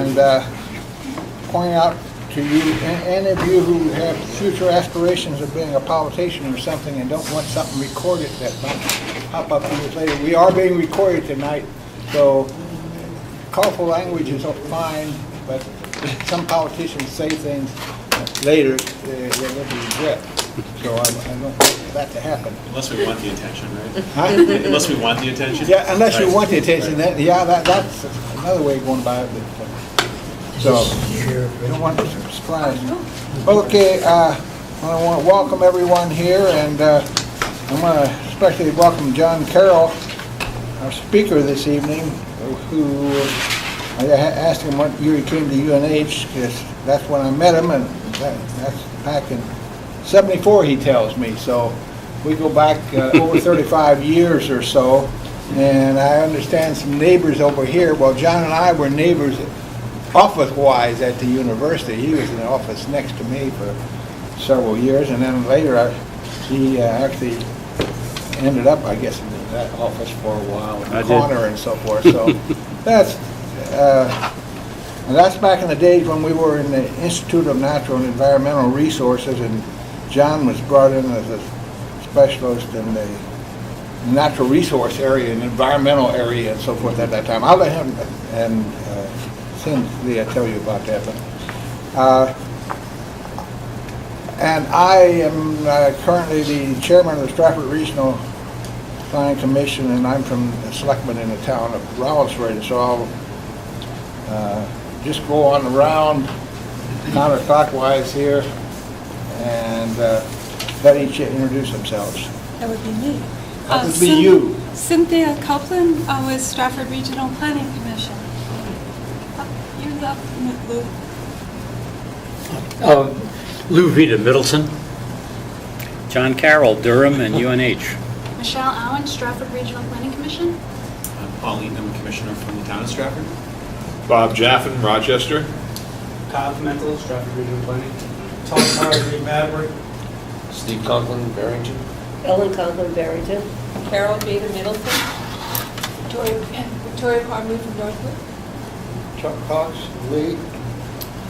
and point out to you, any of you who have future aspirations of being a politician or something and don't want something recorded that might pop up years later, we are being recorded tonight, so colorful language is fine, but some politicians say things later that will be regret. So I don't want that to happen. Unless we want the attention, right? Huh? Unless we want the attention? Yeah, unless you want the attention, Right. that's another way of going about it. So, we don't want to surprise. Okay, I want to welcome everyone here, and I want to especially welcome John Carroll, our speaker this evening, who I asked him what year he came to UNH, because that's when I met him, and that's back in '74, he tells me. So we go back over 35 years or so, and I understand some neighbors over here. Well, John and I were neighbors office-wise at the university. He was in the office next to me for several years, and then later he actually ended up, I guess, in that office for a while, in the corner and so forth. So and that's back in the days when we were in the Institute of Natural and Environmental Resources, and John was brought in as a specialist in the natural resource area and environmental area and so forth at that time. I'll let him and Cynthia tell you about that. But, and I am currently the chairman of the Strafford Regional Planning Commission, and I'm from the selectman in the town of Rollinsford. So I'll just go on around counterclockwise here and let each introduce themselves. That would be me. That would be you. Cynthia Copeland with Strafford Regional Planning Commission. You left, Lou. Lou Vita, Middleton. John Carroll, Durham and UNH. Michelle Allen, Strafford Regional Planning Commission. I'm Paul Eaton, Commissioner from the town of Strafford. Bob Jaffin, Rochester. Kyle Pimentel, Strafford Regional Planning. Tom Carter, Maverick. Steve Conklin, Barrington. Ellen Conklin, Barrington. Carol Beta, Middleton. Victoria Parmley from Northwood. Chuck Cox, Lee.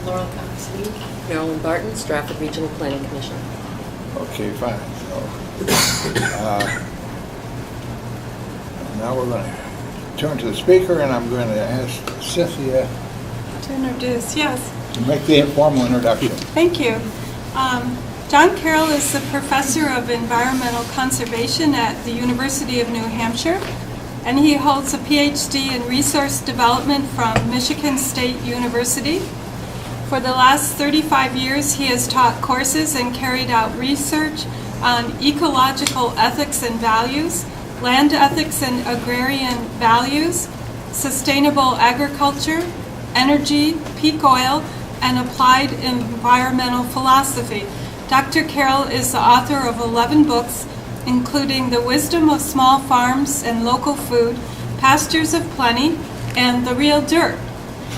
Laurel Cox, Lee. Marilyn Barton, Strafford Regional Planning Commission. Okay, fine. So, now we're going to turn to the speaker, and I'm going to ask Cynthia To introduce, yes. to make the informal introduction. Thank you. John Carroll is the professor of environmental conservation at the University of New Hampshire, and he holds a PhD in resource development from Michigan State University. For the last 35 years, he has taught courses and carried out research on ecological ethics and values, land ethics and agrarian values, sustainable agriculture, energy, peak oil, and applied environmental philosophy. Dr. Carroll is the author of 11 books, including The Wisdom of Small Farms and Local Food, Pastures of Plenty, and The Real Dirt.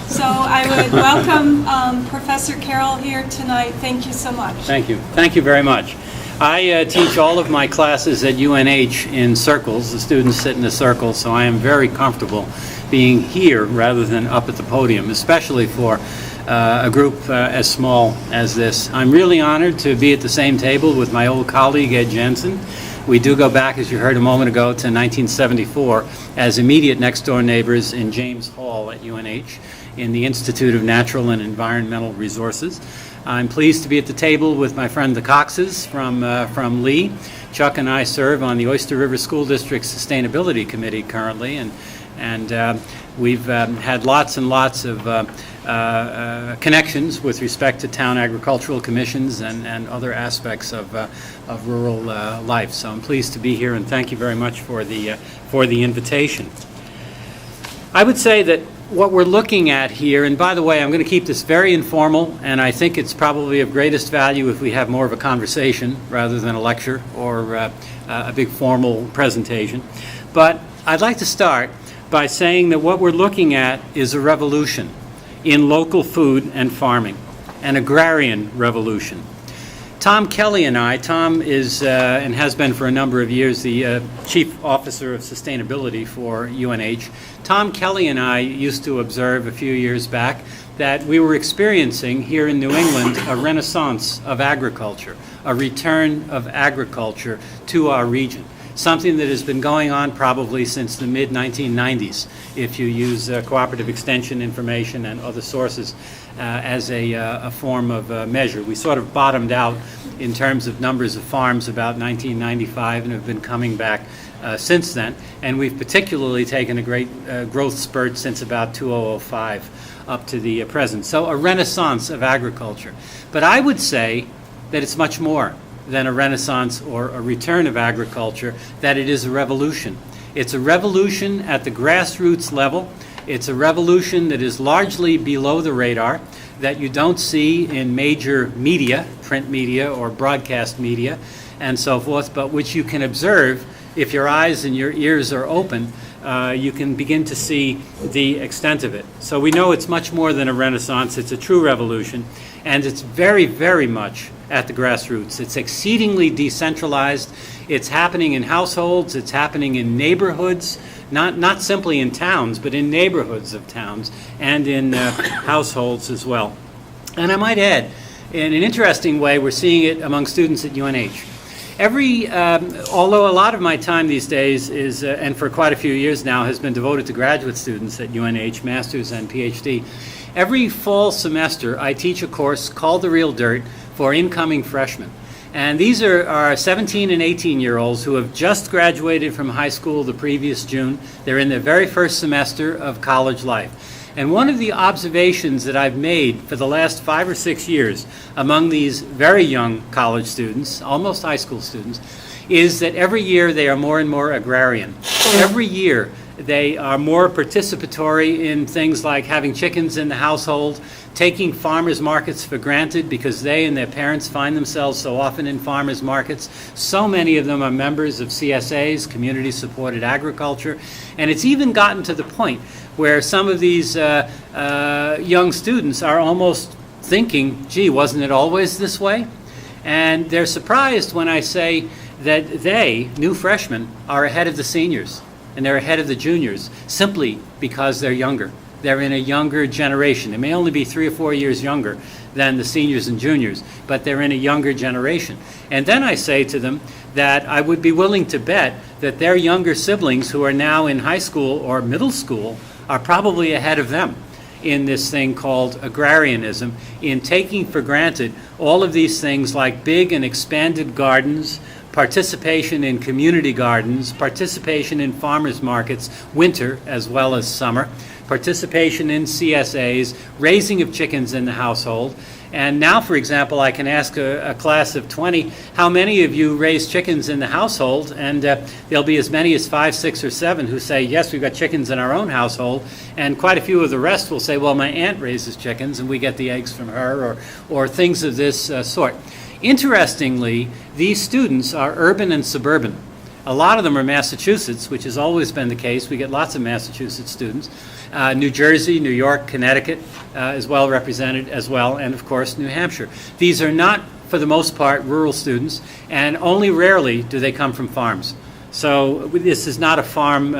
So I would welcome Professor Carroll here tonight. Thank you so much. Thank you. Thank you very much. I teach all of my classes at UNH in circles. The students sit in a circle, so I am very comfortable being here rather than up at the podium, especially for a group as small as this. I'm really honored to be at the same table with my old colleague Ed Jensen. We do go back, as you heard a moment ago, to 1974 as immediate next-door neighbors in James Hall at UNH in the Institute of Natural and Environmental Resources. I'm pleased to be at the table with my friend the Coxes from Lee. Chuck and I serve on the Oyster River School District Sustainability Committee currently, and we've had lots and lots of connections with respect to town agricultural commissions and other aspects of rural life. So I'm pleased to be here, and thank you very much for the invitation. I would say that what we're looking at here, and by the way, I'm going to keep this very informal, and I think it's probably of greatest value if we have more of a conversation rather than a lecture or a big formal presentation. But I'd like to start by saying that what we're looking at is a revolution in local food and farming, an agrarian revolution. Tom Kelly and I, Tom is and has been for a number of years the Chief Officer of Sustainability for UNH. Tom Kelly and I used to observe a few years back that we were experiencing here in New England a renaissance of agriculture, a return of agriculture to our region. Something that has been going on probably since the mid-1990s, if you use cooperative extension information and other sources as a form of measure. We sort of bottomed out in terms of numbers of farms about 1995 and have been coming back since then. And we've particularly taken a great growth spurt since about 2005 up to the present. So a renaissance of agriculture. But I would say that it's much more than a renaissance or a return of agriculture, that it is a revolution. It's a revolution at the grassroots level. It's a revolution that is largely below the radar, that you don't see in major media, print media or broadcast media, and so forth, but which you can observe if your eyes and your ears are open. You can begin to see the extent of it. So we know it's much more than a renaissance. It's a true revolution, and it's very, very much at the grassroots. It's exceedingly decentralized. It's happening in households. It's happening in neighborhoods, not simply in towns, but in neighborhoods of towns and in households as well. And I might add, in an interesting way, we're seeing it among students at UNH. Although a lot of my time these days is, and for quite a few years now, has been devoted to graduate students at UNH, Masters and PhD, every fall semester I teach a course called The Real Dirt for incoming freshmen. And these are our 17 and 18-year-olds who have just graduated from high school the previous June. They're in their very first semester of college life. And one of the observations that I've made for the last 5 or 6 years among these very young college students, almost high school students, is that every year they are more and more agrarian. Every year they are more participatory in things like having chickens in the household, taking farmers markets for granted because they and their parents find themselves so often in farmers markets. So many of them are members of CSAs, community-supported agriculture, and it's even gotten to the point where some of these young students are almost thinking, gee, wasn't it always this way? And they're surprised when I say that they, new freshmen, are ahead of the seniors and they're ahead of the juniors simply because they're younger. They're in a younger generation. It may only be 3 or 4 years younger than the seniors and juniors, but they're in a younger generation. And then I say to them that I would be willing to bet that their younger siblings who are now in high school or middle school are probably ahead of them in this thing called agrarianism, in taking for granted all of these things like big and expanded gardens, participation in community gardens, participation in farmers markets, winter as well as summer, participation in CSAs, raising of chickens in the household. And now, for example, I can ask a class of 20, how many of you raise chickens in the household? And there'll be as many as 5, 6, or 7 who say, yes, we've got chickens in our own household. And quite a few of the rest will say, well, my aunt raises chickens and we get the eggs from her, or things of this sort. Interestingly, these students are urban and suburban. A lot of them are Massachusetts, which has always been the case. We get lots of Massachusetts students. New Jersey, New York, Connecticut is well represented as well, and of course New Hampshire. These are not, for the most part, rural students, and only rarely do they come from farms. So this is not a farm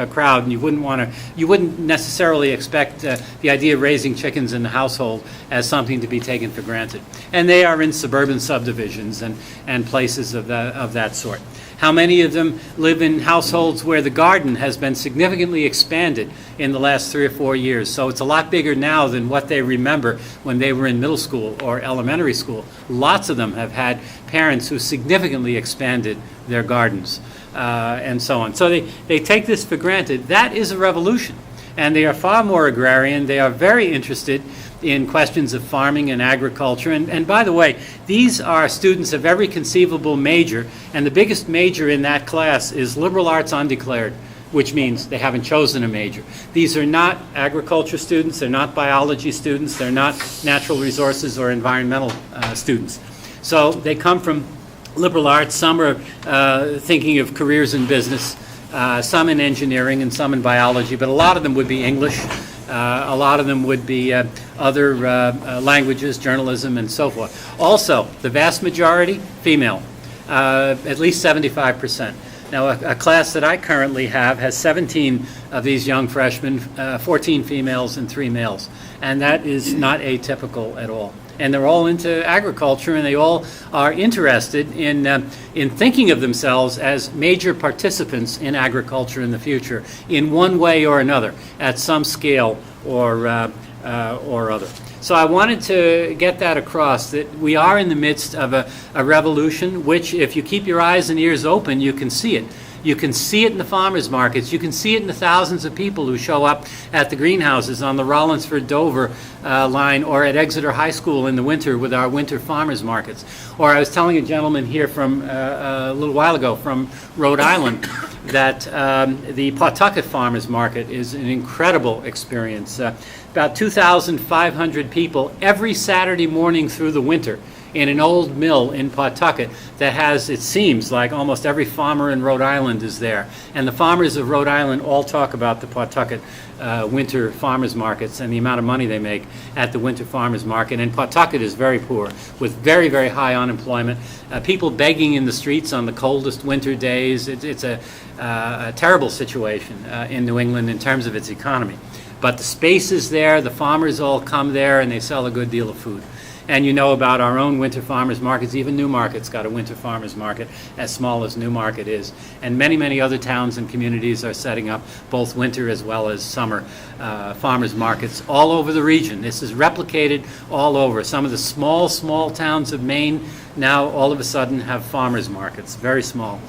crowd, and you wouldn't necessarily expect the idea of raising chickens in the household as something to be taken for granted. And they are in suburban subdivisions and places of that sort. How many of them live in households where the garden has been significantly expanded in the last 3 or 4 years? So it's a lot bigger now than what they remember when they were in middle school or elementary school. Lots of them have had parents who significantly expanded their gardens and so on. So they take this for granted. That is a revolution. And they are far more agrarian. They are very interested in questions of farming and agriculture. And by the way, these are students of every conceivable major, and the biggest major in that class is liberal arts undeclared, which means they haven't chosen a major. These are not agriculture students, they're not biology students, they're not natural resources or environmental students. So they come from liberal arts. Some are thinking of careers in business, some in engineering and some in biology, but a lot of them would be English, A lot of them would be other languages, journalism, and so forth. Also, the vast majority, female, at least 75%. Now, a class that I currently have has 17 of these young freshmen, 14 females and 3 males, and that is not atypical at all. And they're all into agriculture, and they all are interested in thinking of themselves as major participants in agriculture in the future, in one way or another, at some scale or other. So I wanted to get that across, that we are in the midst of a revolution, which, if you keep your eyes and ears open, you can see it. You can see it in the farmers markets. You can see it in the thousands of people who show up at the greenhouses on the Rollinsford-Dover line, or at Exeter High School in the winter with our winter farmers markets. Or I was telling a gentleman here from a little while ago from Rhode Island that the Pawtucket Farmers Market is an incredible experience. About 2,500 people every Saturday morning through the winter in an old mill in Pawtucket that has, it seems like almost every farmer in Rhode Island is there. And the farmers of Rhode Island all talk about the Pawtucket winter farmers markets and the amount of money they make at the winter farmers market. And Pawtucket is very poor, with very, very high unemployment. People begging in the streets on the coldest winter days. It's a terrible situation in New England in terms of its economy. But the space is there, the farmers all come there, and they sell a good deal of food. And you know about our own winter farmers markets. Even Newmarket's got a winter farmers market, as small as Newmarket is. And many, many other towns and communities are setting up both winter as well as summer farmers markets all over the region. This is replicated all over. Some of the small, small towns of Maine now all of a sudden have farmers markets, very small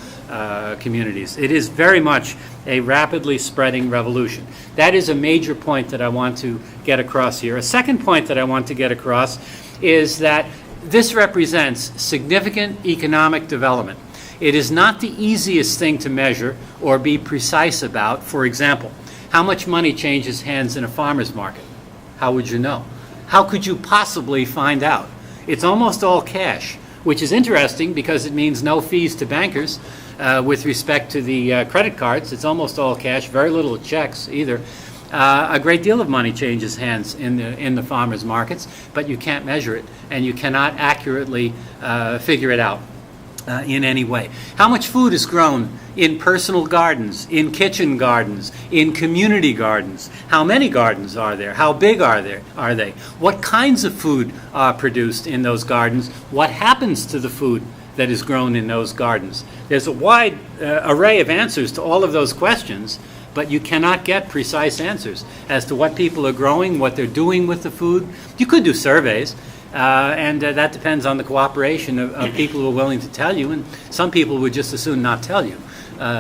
communities. It is very much a rapidly spreading revolution. That is a major point that I want to get across here. A second point that I want to get across is that this represents significant economic development. It is not the easiest thing to measure or be precise about. For example, how much money changes hands in a farmer's market? How would you know? How could you possibly find out? It's almost all cash, which is interesting because it means no fees to bankers with respect to the credit cards. It's almost all cash, very little checks either. A great deal of money changes hands in the farmers markets, but you can't measure it, and you cannot accurately figure it out in any way. How much food is grown in personal gardens, in kitchen gardens, in community gardens? How many gardens are there? How big are they? What kinds of food are produced in those gardens? What happens to the food that is grown in those gardens? There's a wide array of answers to all of those questions, but you cannot get precise answers as to what people are growing, what they're doing with the food. You could do surveys, and that depends on the cooperation of people who are willing to tell you, and some people would just as soon not tell you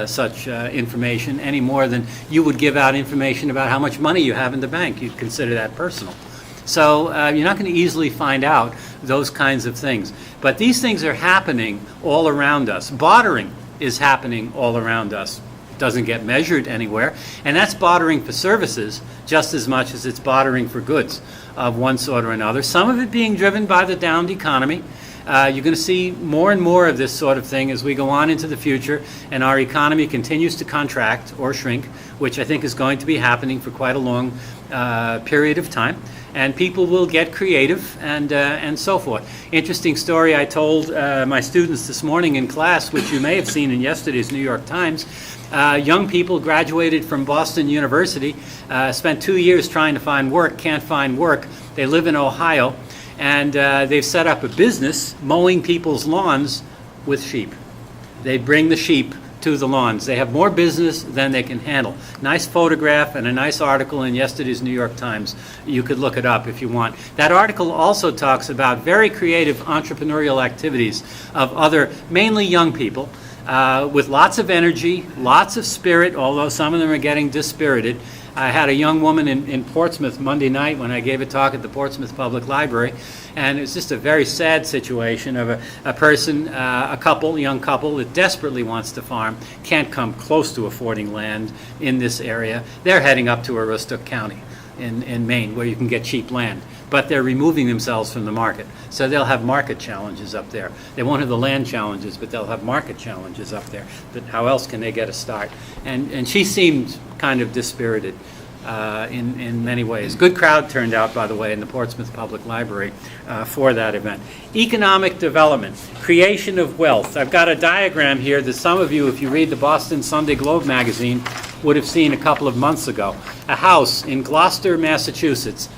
such information any more than you would give out information about how much money you have in the bank. You'd consider that personal. So you're not going to easily find out those kinds of things. But these things are happening all around us. Bartering is happening all around us. Doesn't get measured anywhere, and that's bartering for services just as much as it's bartering for goods of one sort or another. Some of it being driven by the downed economy. You're going to see more and more of this sort of thing as we go on into the future, and our economy continues to contract or shrink, which I think is going to be happening for quite a long period of time. And people will get creative and so forth. Interesting story I told my students this morning in class, which you may have seen in yesterday's New York Times. Young people graduated from Boston University, spent 2 years trying to find work, can't find work. They live in Ohio, and they've set up a business mowing people's lawns with sheep. They bring the sheep to the lawns. They have more business than they can handle. Nice photograph and a nice article in yesterday's New York Times. You could look it up if you want. That article also talks about very creative entrepreneurial activities of other, mainly young people, with lots of energy, lots of spirit, although some of them are getting dispirited. I had a young woman in Portsmouth Monday night when I gave a talk at the Portsmouth Public Library, and it was just a very sad situation of a person, a couple, young couple, that desperately wants to farm, can't come close to affording land in this area. They're heading up to Aroostook County in Maine, where you can get cheap land. But they're removing themselves from the market. So they'll have market challenges up there. They won't have the land challenges, but they'll have market challenges up there. But how else can they get a start? And she seemed kind of dispirited in many ways. Good crowd turned out, by the way, in the Portsmouth Public Library for that event. Economic development, creation of wealth. I've got a diagram here that some of you, if you read the Boston Sunday Globe magazine, would have seen a couple of months ago. A house in Gloucester, Massachusetts,